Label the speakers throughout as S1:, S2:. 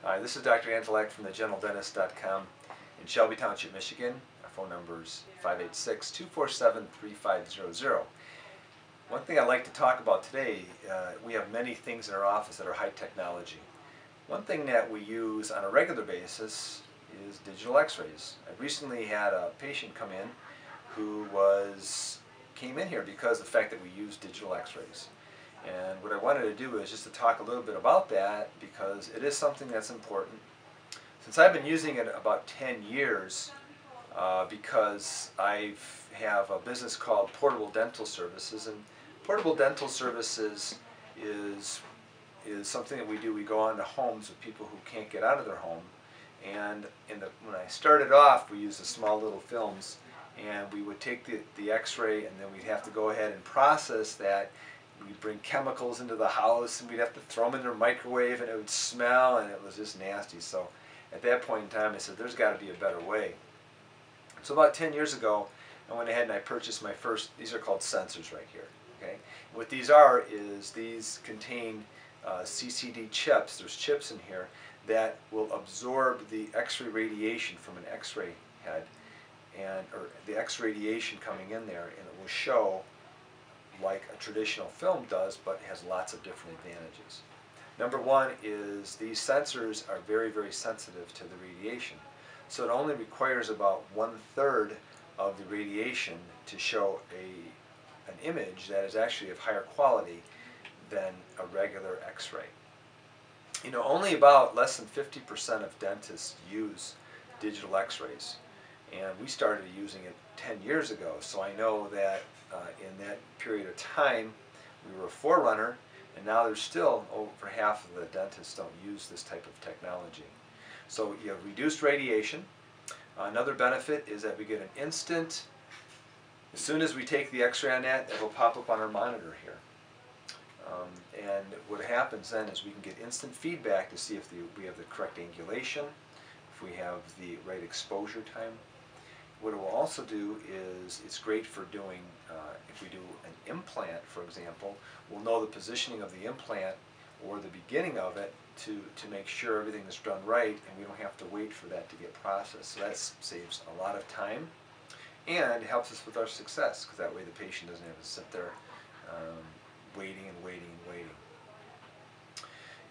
S1: Hi, this is Dr. Antelak from thegeneraldentist.com in Shelby Township, Michigan. Our phone number is 586-247-3500. One thing I'd like to talk about today, we have many things in our office that are high technology. One thing that we use on a regular basis is digital x-rays. I recently had a patient come in who came in here because of the fact that we use digital x-rays. And what I wanted to do is just to talk a little bit about that because it is something that's important. Since I've been using it about 10 years, because I have a business called Portable Dental Services, and Portable Dental Services is something that we do. We go on to homes with people who can't get out of their home, and when I started off, we used the small little films, and we would take the x-ray, and then we'd have to go ahead and process that. We'd bring chemicals into the house, and we'd have to throw them in their microwave, and it would smell, and it was just nasty. So at that point in time, I said, there's got to be a better way. So about 10 years ago, I went ahead and I purchased my first, these are called sensors right here. Okay? And what these are is these contain CCD chips. There's chips in here that will absorb the X-ray radiation from an X-ray head, or the X radiation coming in there, and it will show like a traditional film does, but it has lots of different advantages. Number one is these sensors are very, very sensitive to the radiation. So it only requires about 1/3 of the radiation to show an image that is actually of higher quality than a regular x-ray. You know, only about less than 50% of dentists use digital x-rays. And we started using it 10 years ago, so I know that in that period of time we were a forerunner, and now there's still over half of the dentists don't use this type of technology. So you have reduced radiation. Another benefit is that we get an instant, as soon as we take the x-ray on that, it will pop up on our monitor here. And what happens then is we can get instant feedback to see if we have the correct angulation, if we have the right exposure time. What it will also do is it's great for doing, if we do an implant, for example, we'll know the positioning of the implant or the beginning of it to make sure everything is done right, and we don't have to wait for that to get processed. So that saves a lot of time and helps us with our success, because that way the patient doesn't have to sit there waiting and waiting and waiting.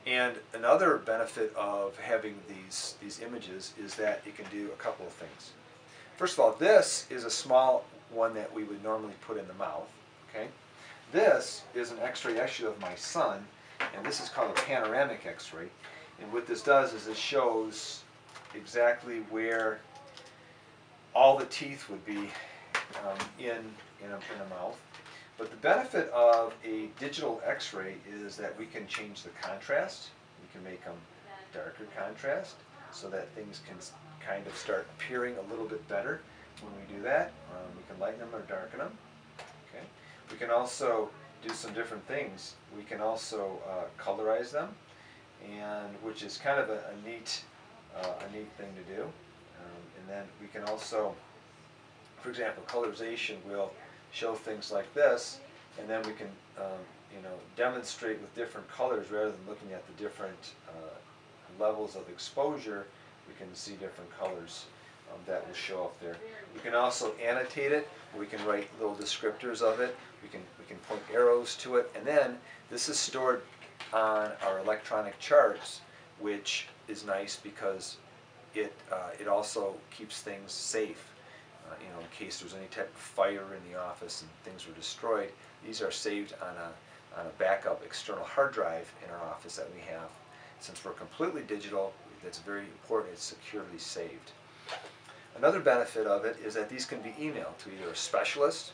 S1: And another benefit of having these images is that it can do a couple of things. First of all, this is a small one that we would normally put in the mouth. Okay, this is an x-ray actually of my son, and this is called a panoramic x-ray. And what this does is it shows exactly where all the teeth would be in a mouth. But the benefit of a digital x-ray is that we can change the contrast. We can make them darker contrast so that things can kind of start appearing a little bit better when we do that. We can lighten them or darken them. Okay. We can also do some different things. We can also colorize them, and which is kind of a neat thing to do. And then we can also, for example, colorization will show things like this, and then we can demonstrate with different colors rather than looking at the different levels of exposure. We can see different colors that will show up there. We can also annotate it. We can write little descriptors of it. We can point arrows to it, and then this is stored on our electronic charts, which is nice because it also keeps things safe. In case there's any type of fire in the office and things were destroyed, these are saved on a backup external hard drive in our office that we have. Since we're completely digital, that's very important. It's securely saved. Another benefit of it is that these can be emailed to either a specialist,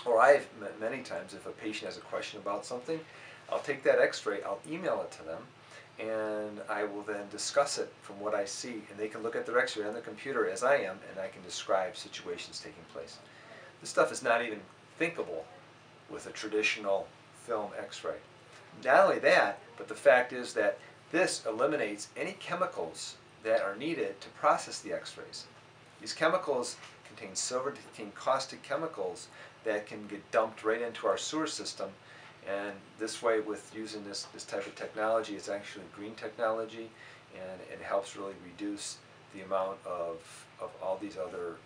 S1: or I've met many times if a patient has a question about something, I'll take that x-ray, I'll email it to them, and I will then discuss it from what I see, and they can look at their x-ray on the computer as I am, and I can describe situations taking place. This stuff is not even thinkable with a traditional film x-ray. Not only that, but the fact is that this eliminates any chemicals that are needed to process the x-rays. These chemicals contain silver, contain caustic chemicals that can get dumped right into our sewer system, And this way, with using this type of technology, it's actually green technology, and it helps really reduce the amount of all these other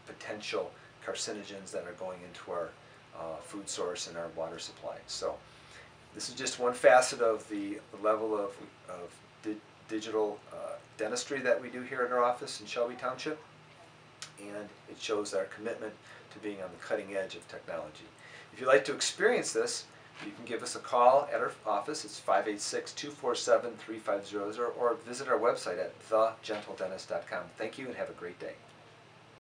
S1: potential carcinogens that are going into our food source and our water supply. So this is just one facet of the level of digital dentistry that we do here at our office in Shelby Township, and it shows our commitment to being on the cutting edge of technology. If you'd like to experience this, you can give us a call at our office. It's 586-247-3500, or visit our website at thegentledentist.com. Thank you and have a great day.